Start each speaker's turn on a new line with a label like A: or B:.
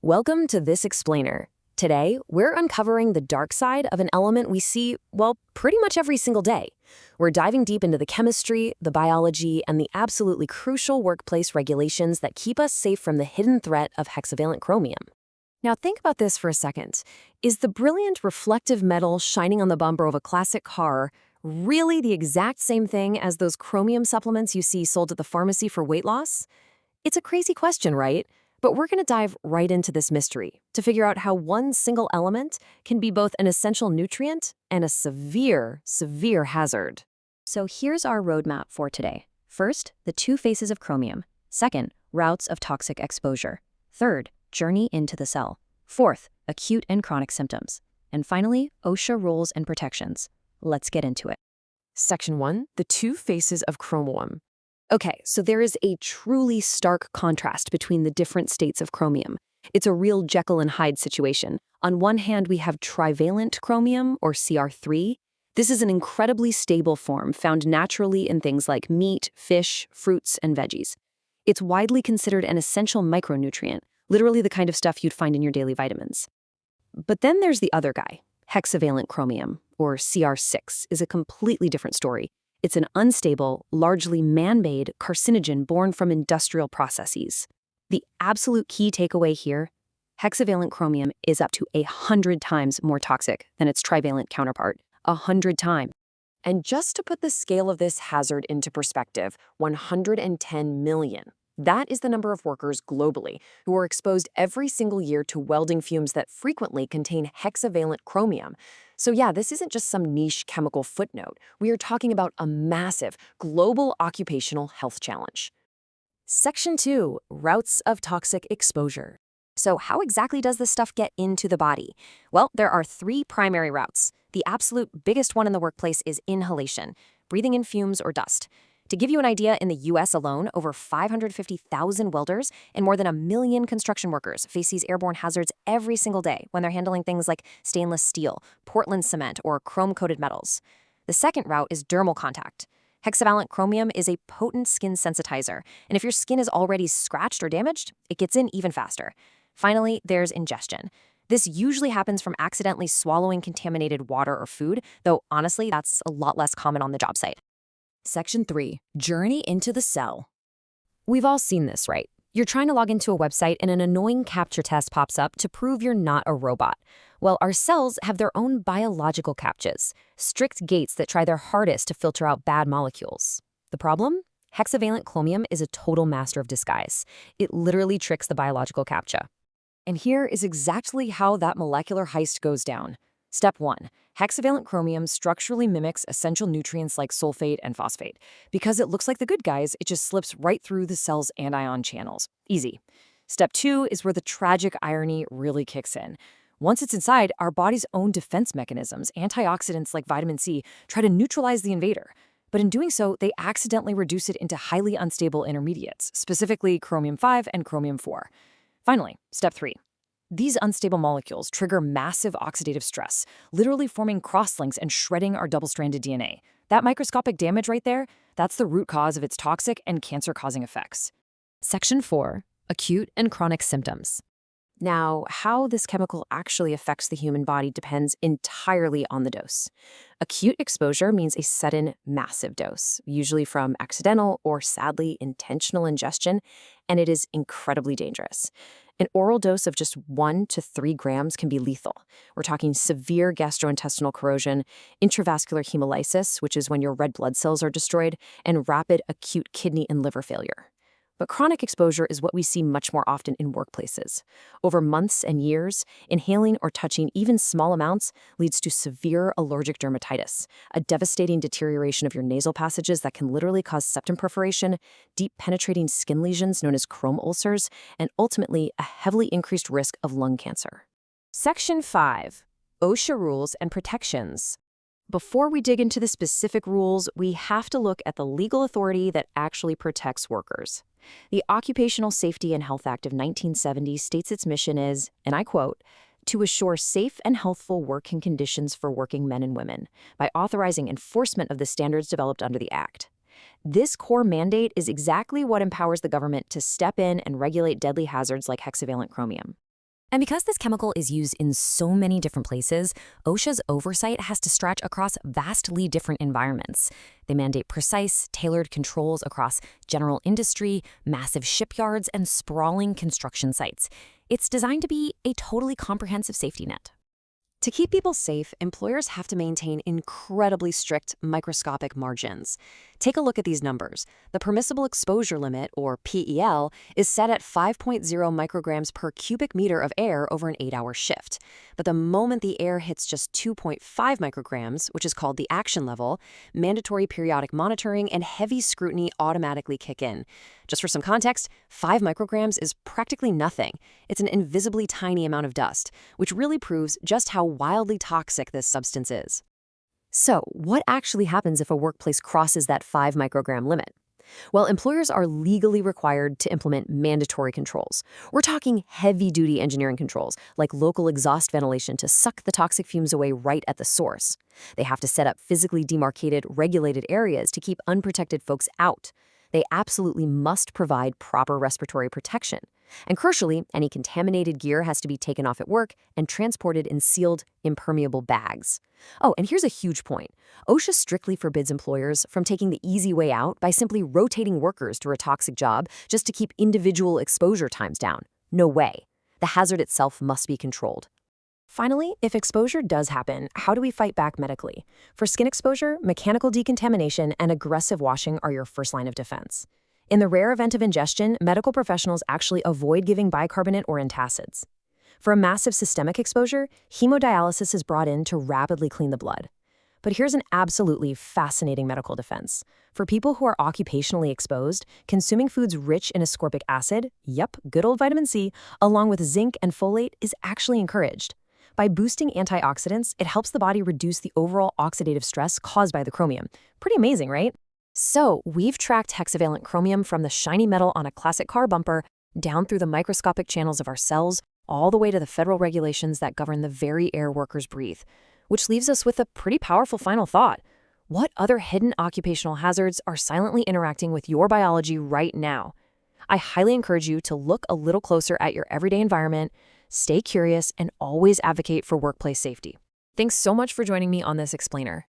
A: Welcome to This Explainer. Today, we're uncovering the dark side of an element we see, well, pretty much every single day. We're diving deep into the chemistry, the biology, and the absolutely crucial workplace regulations that keep us safe from the hidden threat of hexavalent chromium. Now think about this for a second. Is the brilliant reflective metal shining on the bumper of a classic car really the exact same thing as those chromium supplements you see sold at the pharmacy for weight loss? It's a crazy question, right? But we're going to dive right into this mystery to figure out how one single element can be both an essential nutrient and a severe, severe hazard.
B: So here's our roadmap for today. First, the two faces of chromium. Second, routes of toxic exposure. Third, journey into the cell. Fourth, acute and chronic symptoms. And finally, OSHA rules and protections. Let's get into it.
A: Section 1, the two faces of chromium. Okay, so there is a truly stark contrast between the different states of chromium. It's a real Jekyll and Hyde situation. On one hand, we have trivalent chromium, or CR3. This is an incredibly stable form found naturally in things like meat, fish, fruits, and veggies. It's widely considered an essential micronutrient, literally the kind of stuff you'd find in your daily vitamins. But then there's the other guy. Hexavalent chromium, or CR6, is a completely different story. It's an unstable, largely man-made carcinogen born from industrial processes. The absolute key takeaway here, hexavalent chromium is up to 100 times more toxic than its trivalent counterpart. 100 times. And just to put the scale of this hazard into perspective, 110 million. That is the number of workers globally who are exposed every single year to welding fumes that frequently contain hexavalent chromium. So yeah, this isn't just some niche chemical footnote. We are talking about a massive global occupational health challenge. Section 2, routes of toxic exposure.
B: So how exactly does this stuff get into the body? Well, there are three primary routes. The absolute biggest one in the workplace is inhalation, breathing in fumes or dust. To give you an idea, in the US alone, over 550,000 welders and more than 1 million construction workers face these airborne hazards every single day when they're handling things like stainless steel, Portland cement, or chrome-coated metals. The second route is dermal contact. Hexavalent chromium is a potent skin sensitizer, and if your skin is already scratched or damaged, it gets in even faster. Finally, there's ingestion. This usually happens from accidentally swallowing contaminated water or food, though honestly, that's a lot less common on the job site.
A: Section 3, journey into the cell. We've all seen this, right? You're trying to log into a website and an annoying captcha test pops up to prove you're not a robot. Well, our cells have their own biological captchas, strict gates that try their hardest to filter out bad molecules. The problem? Hexavalent chromium is a total master of disguise. It literally tricks the biological captcha. And here is exactly how that molecular heist goes down. Step 1. Hexavalent chromium structurally mimics essential nutrients like sulfate and phosphate. Because it looks like the good guys, it just slips right through the cell's anion channels. Easy. Step 2 is where the tragic irony really kicks in. Once it's inside, our body's own defense mechanisms, antioxidants like vitamin C, try to neutralize the invader. But in doing so, they accidentally reduce it into highly unstable intermediates, specifically chromium-5 and chromium-4. Finally, step 3. These unstable molecules trigger massive oxidative stress, literally forming crosslinks and shredding our double-stranded DNA. That microscopic damage right there, that's the root cause of its toxic and cancer-causing effects. Section 4, acute and chronic symptoms. Now, how this chemical actually affects the human body depends entirely on the dose. Acute exposure means a sudden, massive dose, usually from accidental or sadly intentional ingestion, and it is incredibly dangerous. An oral dose of just 1 to 3 grams can be lethal. We're talking severe gastrointestinal corrosion, intravascular hemolysis, which is when your red blood cells are destroyed, and rapid acute kidney and liver failure. But chronic exposure is what we see much more often in workplaces. Over months and years, inhaling or touching even small amounts leads to severe allergic dermatitis, a devastating deterioration of your nasal passages that can literally cause septum perforation, deep penetrating skin lesions known as Crohn ulcers, and ultimately a heavily increased risk of lung cancer. Section 5, OSHA rules and protections. Before we dig into the specific rules, we have to look at the legal authority that actually protects workers. The Occupational Safety and Health Act of 1970 states its mission is, and I quote, to assure safe and healthful working conditions for working men and women by authorizing enforcement of the standards developed under the Act. This core mandate is exactly what empowers the government to step in and regulate deadly hazards like hexavalent chromium. And because this chemical is used in so many different places, OSHA's oversight has to stretch across vastly different environments. They mandate precise, tailored controls across general industry, massive shipyards, and sprawling construction sites. It's designed to be a totally comprehensive safety net.
B: To keep people safe, employers have to maintain incredibly strict microscopic margins. Take a look at these numbers. The permissible exposure limit, or PEL, is set at 5.0 micrograms per cubic meter of air over an 8-hour shift. But the moment the air hits just 2.5 micrograms, which is called the action level, mandatory periodic monitoring and heavy scrutiny automatically kick in. Just for some context, 5 micrograms is practically nothing. It's an invisibly tiny amount of dust, which really proves just how wildly toxic this substance is. So, what actually happens if a workplace crosses that 5 microgram limit? Well, employers are legally required to implement mandatory controls. We're talking heavy-duty engineering controls, like local exhaust ventilation to suck the toxic fumes away right at the source. They have to set up physically demarcated, regulated areas to keep unprotected folks out. They absolutely must provide proper respiratory protection. And crucially, any contaminated gear has to be taken off at work and transported in sealed, impermeable bags. Oh, and here's a huge point. OSHA strictly forbids employers from taking the easy way out by simply rotating workers to a toxic job just to keep individual exposure times down. No way. The hazard itself must be controlled. Finally, if exposure does happen, how do we fight back medically? For skin exposure, mechanical decontamination and aggressive washing are your first line of defense. In the rare event of ingestion, medical professionals actually avoid giving bicarbonate or antacids. For a massive systemic exposure, hemodialysis is brought in to rapidly clean the blood. But here's an absolutely fascinating medical defense. For people who are occupationally exposed, consuming foods rich in ascorbic acid, yep, good old vitamin C, along with zinc and folate is actually encouraged. By boosting antioxidants, it helps the body reduce the overall oxidative stress caused by the chromium. Pretty amazing, right? So, we've tracked hexavalent chromium from the shiny metal on a classic car bumper, down through the microscopic channels of our cells, all the way to the federal regulations that govern the very air workers breathe. Which leaves us with a pretty powerful final thought. What other hidden occupational hazards are silently interacting with your biology right now? I highly encourage you to look a little closer at your everyday environment, stay curious, and always advocate for workplace safety. Thanks so much for joining me on this explainer.